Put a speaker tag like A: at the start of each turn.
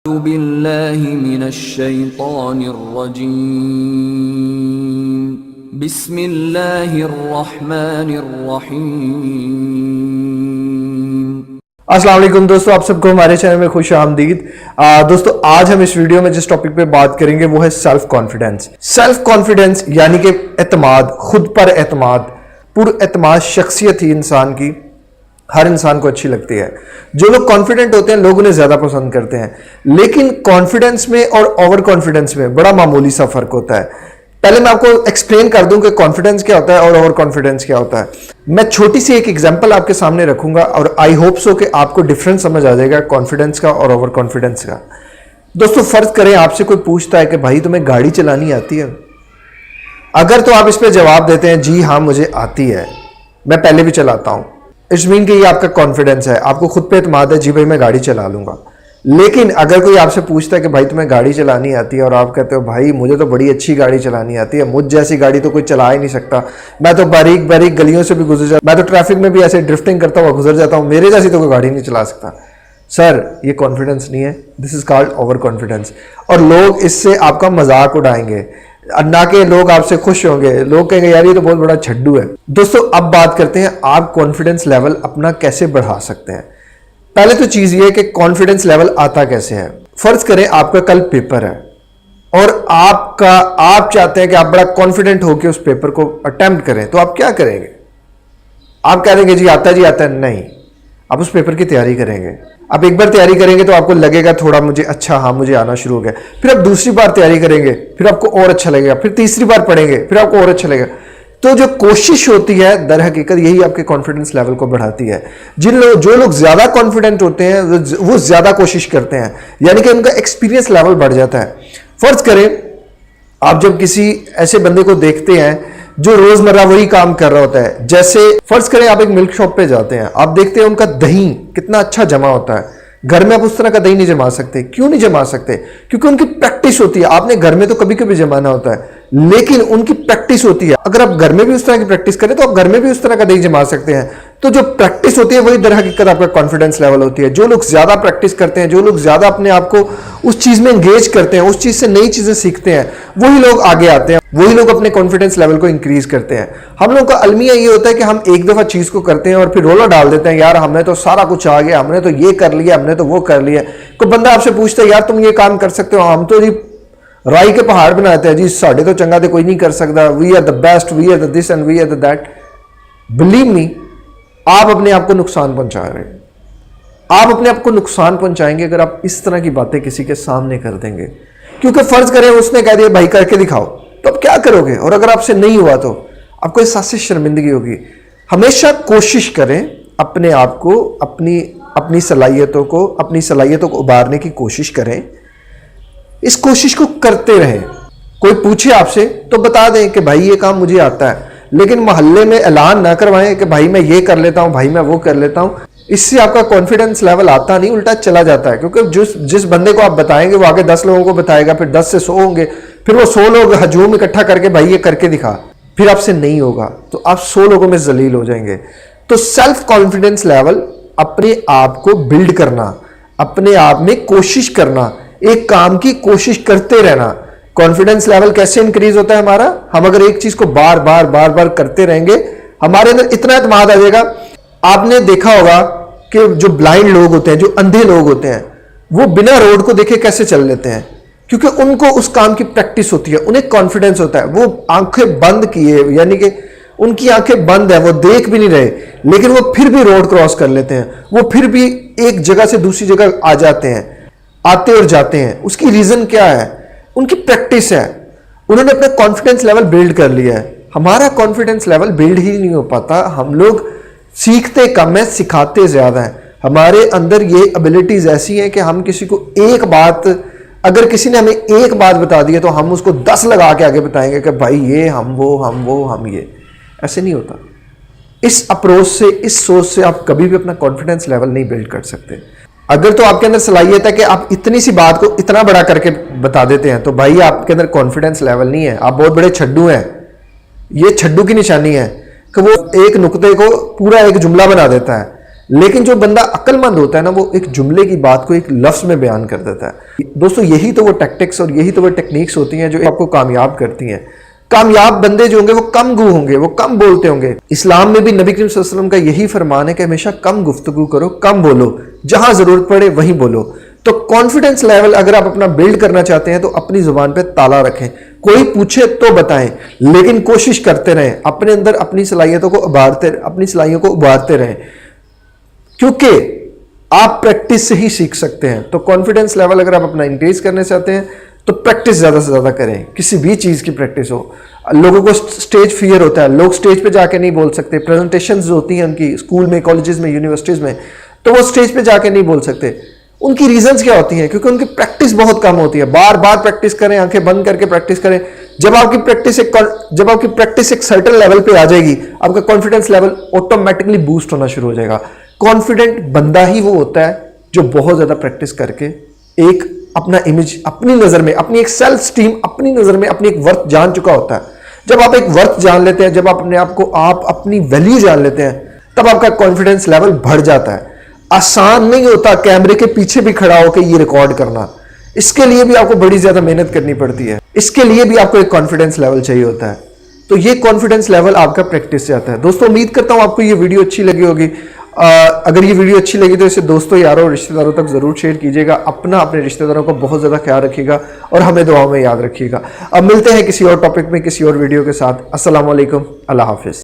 A: बिल्लाहि मिनश्शैतानिर्रजीम बिस्मिल्लाहिर्रहमानिर्रहीम।
B: अस्सलाम वालेकुम दोस्तों, आप सबको हमारे चैनल में खुश आमदीद। दोस्तों, आज हम इस वीडियो में जिस टॉपिक पे बात करेंगे वो है सेल्फ कॉन्फिडेंस। सेल्फ कॉन्फिडेंस यानी कि एतमाद, खुद पर एतमाद, पुरएतमाद शख्सियत ही इंसान की हर इंसान को अच्छी लगती है। जो लोग कॉन्फिडेंट होते हैं लोग उन्हें ज्यादा पसंद करते हैं, लेकिन कॉन्फिडेंस में और ओवर कॉन्फिडेंस में बड़ा मामूली सा फर्क होता है। पहले मैं आपको एक्सप्लेन कर दूं कि कॉन्फिडेंस क्या होता है और ओवर कॉन्फिडेंस क्या होता है। मैं छोटी सी एक एग्जांपल आपके सामने रखूंगा और आई होप सो कि आपको डिफरेंस समझ आ जाएगा कॉन्फिडेंस का और ओवर कॉन्फिडेंस का। दोस्तों, फर्ज करें आपसे कोई पूछता है कि भाई तुम्हें गाड़ी चलानी आती है? अगर तो आप इस पर जवाब देते हैं जी हाँ मुझे आती है, मैं पहले भी चलाता हूं, इट्स मीन कि ये आपका कॉन्फिडेंस है, आपको खुद पे एतमाद है, जी भाई मैं गाड़ी चला लूंगा। लेकिन अगर कोई आपसे पूछता है कि भाई तुम्हें गाड़ी चलानी आती है और आप कहते हो भाई मुझे तो बड़ी अच्छी गाड़ी चलानी आती है, मुझ जैसी गाड़ी तो कोई चला ही नहीं सकता, मैं तो बारीक बारीक गलियों से भी गुजर जाता, मैं तो ट्रैफिक में भी ऐसे ड्रिफ्टिंग करता हुआ गुजर जाता हूं, मेरे जैसी तो कोई गाड़ी नहीं चला सकता। सर, ये कॉन्फिडेंस नहीं है, this is called over confidence. और लोग इससे आपका मजाक उड़ाएंगे, ना कि लोग आपसे खुश होंगे, लोग कहेंगे यार ये तो बहुत बड़ा छड्डू है। दोस्तों, अब बात करते हैं आप कॉन्फिडेंस लेवल अपना कैसे बढ़ा सकते हैं। पहले तो चीज ये है कि कॉन्फिडेंस लेवल आता कैसे है। फर्ज करें आपका कल पेपर है और आप चाहते हैं कि आप बड़ा कॉन्फिडेंट होकर उस पेपर को अटेम्प्ट करें, तो आप क्या करेंगे? आप कह देंगे जी आता है। नहीं, आप उस पेपर की तैयारी करेंगे। आप एक बार तैयारी करेंगे तो आपको लगेगा थोड़ा मुझे अच्छा, हाँ मुझे आना शुरू हो गया। फिर आप दूसरी बार तैयारी करेंगे, फिर आपको और अच्छा लगेगा, फिर तीसरी बार पढ़ेंगे, फिर आपको और अच्छा लगेगा। तो जो कोशिश होती है दर हकीकत यही आपके कॉन्फिडेंस लेवल को बढ़ाती है। जो लोग ज्यादा कॉन्फिडेंट होते हैं वो ज्यादा कोशिश करते हैं, यानी कि उनका एक्सपीरियंस लेवल बढ़ जाता है। फर्ज करें आप जब किसी ऐसे बंदे को देखते हैं जो रोजमर्रा वही काम कर रहा होता है, जैसे फर्ज करें आप एक मिल्क शॉप पे जाते हैं, आप देखते हैं उनका दही कितना अच्छा जमा होता है। घर में आप उस तरह का दही नहीं जमा सकते। क्यों नहीं जमा सकते? क्योंकि उनकी प्रैक्टिस होती है। आपने घर में तो कभी कभी जमाना होता है, लेकिन उनकी प्रैक्टिस होती है। अगर आप घर में भी उस तरह की प्रैक्टिस करें तो आप घर में भी उस तरह का दही जमा सकते हैं। तो जो प्रैक्टिस होती है वही दर हकीकत आपका कॉन्फिडेंस लेवल होती है। जो लोग ज्यादा प्रैक्टिस करते हैं, जो लोग ज्यादा अपने आप को उस चीज में एंगेज करते हैं, उस चीज से नई चीजें सीखते हैं, वही लोग आगे आते हैं, वही लोग अपने कॉन्फिडेंस लेवल को इंक्रीज करते हैं। हम लोगों का अलमिया ये होता है कि हम एक दफा चीज को करते हैं और फिर रोला डाल देते हैं, यार हमने तो सारा कुछ आ गया, हमने तो ये कर लिया, हमने तो वो कर लिया। कोई बंदा आपसे पूछता है यार तुम ये काम कर सकते हो? हम तो जी राई के पहाड़ बनाते हैं जी, साढ़े तो चंगा तो कोई नहीं कर सकता, we are the best, we are the this and we are the that. Believe me, आप अपने आप को नुकसान पहुंचा रहे हैं। आप अपने आप को नुकसान पहुंचाएंगे अगर आप इस तरह की बातें किसी के सामने कर देंगे। क्योंकि फर्ज करें उसने कह दिया भाई करके दिखाओ, तो आप क्या करोगे? और अगर आपसे नहीं हुआ तो आपको एहसास से शर्मिंदगी होगी। हमेशा कोशिश करें अपने आप को, अपनी सलाहियतों को उभारने की कोशिश करें। इस कोशिश को करते रहें। कोई पूछे आपसे तो बता दें कि भाई ये काम मुझे आता है, लेकिन मोहल्ले में ऐलान ना करवाएं कि भाई मैं ये कर लेता हूं, भाई मैं वो कर लेता हूं। इससे आपका कॉन्फिडेंस लेवल आता नहीं, उल्टा चला जाता है। क्योंकि जिस बंदे को आप बताएंगे वो आगे 10 लोगों को बताएगा, फिर 10 से 100 होंगे, फिर वो 100 लोग हजूम इकट्ठा करके भाई ये करके दिखा, फिर आपसे नहीं होगा तो आप 100 लोगों में जलील हो जाएंगे। तो सेल्फ कॉन्फिडेंस लेवल अपने आप को बिल्ड करना, अपने आप में कोशिश करना, एक काम की कोशिश करते रहना। कॉन्फिडेंस लेवल कैसे इंक्रीज होता है हमारा? हम अगर एक चीज को बार बार करते रहेंगे, हमारे अंदर इतना एतमाद आ जाएगा। आपने देखा होगा कि जो ब्लाइंड लोग होते हैं, जो अंधे लोग होते हैं, वो बिना रोड को देखे कैसे चल लेते हैं? क्योंकि उनको उस काम की प्रैक्टिस होती है, उन्हें कॉन्फिडेंस होता है। वो आंखें बंद किए, यानी कि उनकी आंखें बंद है, वो देख भी नहीं रहे, लेकिन वो फिर भी रोड क्रॉस कर लेते हैं। वो फिर भी एक जगह से दूसरी जगह आ जाते हैं, आते और जाते हैं। उसकी रीजन क्या है? उनकी प्रैक्टिस है। उन्होंने अपना कॉन्फिडेंस लेवल बिल्ड कर लिया है। हमारा कॉन्फिडेंस लेवल बिल्ड ही नहीं हो पाता। हम लोग सीखते कम है, सिखाते ज्यादा है। हमारे अंदर ये एबिलिटीज ऐसी हैं कि हम किसी को एक बात, अगर किसी ने हमें एक बात बता दी है तो हम उसको 10 लगा के आगे बताएंगे कि भाई ये हम वो ये। ऐसे नहीं होता। इस अप्रोच से, इस सोच से आप कभी भी अपना कॉन्फिडेंस लेवल नहीं बिल्ड कर सकते। अगर तो आपके अंदर सलाहियत है कि आप इतनी सी बात को इतना बड़ा करके बता देते हैं, तो भाई आपके अंदर कॉन्फिडेंस लेवल नहीं है, आप बहुत बड़े छड्डू हैं। ये छड्डू की निशानी है कि वो एक नुक्ते को पूरा एक जुमला बना देता है। लेकिन जो बंदा अक्लमंद होता है ना, वो एक जुमले की बात को एक लफ्ज में बयान कर देता है। दोस्तों यही तो वो टैक्टिक्स और यही तो वो टेक्निक्स होती हैं जो आपको कामयाब करती हैं। कामयाब बंदे जो होंगे वो कम गू होंगे, वो कम बोलते होंगे। इस्लाम में भी नबी करीम सल्लल्लाहु अलैहि वसल्लम का यही फरमान है कि हमेशा कम गुफ्तगू करो, कम बोलो, जहां जरूरत पड़े वहीं बोलो। तो कॉन्फिडेंस लेवल अगर आप अपना बिल्ड करना चाहते हैं तो अपनी जुबान पे ताला रखें। कोई पूछे तो बताएं, लेकिन कोशिश करते रहें, अपने अंदर अपनी सलाहियतों को अपनी सलाहियों को उभारते रहें, क्योंकि आप प्रैक्टिस से ही सीख सकते हैं। तो कॉन्फिडेंस लेवल अगर आप अपना इंक्रीज करना चाहते हैं तो प्रैक्टिस ज्यादा से ज्यादा करें, किसी भी चीज की प्रैक्टिस हो। लोगों को स्टेज फियर होता है, लोग स्टेज पे जाके नहीं बोल सकते। प्रेजेंटेशंस होती हैं उनकी स्कूल में, कॉलेजेस में, यूनिवर्सिटीज में, तो वो स्टेज पे जाके नहीं बोल सकते। उनकी रीजंस क्या होती हैं? क्योंकि उनकी प्रैक्टिस बहुत कम होती है। बार बार प्रैक्टिस करें, आंखें बंद करके प्रैक्टिस करें। जब आपकी प्रैक्टिस एक सर्टेन लेवल पे आ जाएगी, आपका कॉन्फिडेंस लेवल ऑटोमेटिकली बूस्ट होना शुरू हो जाएगा। कॉन्फिडेंट बंदा ही वो होता है जो बहुत ज्यादा प्रैक्टिस करके एक अपना इमेज अपनी नजर में, अपनी एक सेल्फ स्टीम अपनी नजर में अपनी एक वर्थ जान चुका होता है। जब आप एक वर्थ जान लेते हैं, जब आप अपने आप को अपनी वैल्यू जान लेते हैं, तब आपका कॉन्फिडेंस लेवल बढ़ जाता है। आसान नहीं होता कैमरे के पीछे भी खड़ा होकर ये रिकॉर्ड करना, इसके लिए भी आपको बड़ी ज्यादा मेहनत करनी पड़ती है। इसके लिए भी आपको एक कॉन्फिडेंस लेवल चाहिए होता है। तो ये कॉन्फिडेंस लेवल आपका प्रैक्टिस से आता है। दोस्तों उम्मीद करता हूं आपको ये वीडियो अच्छी लगी होगी। अगर ये वीडियो अच्छी लगी तो इसे दोस्तों, यारों, रिश्तेदारों तक जरूर शेयर कीजिएगा। अपने रिश्तेदारों का बहुत ज्यादा ख्याल रखिएगा और हमें दुआओं में याद रखिएगा। अब मिलते हैं किसी और टॉपिक में, किसी और वीडियो के साथ। अस्सलाम वालेकुम, अल्लाह हाफिज।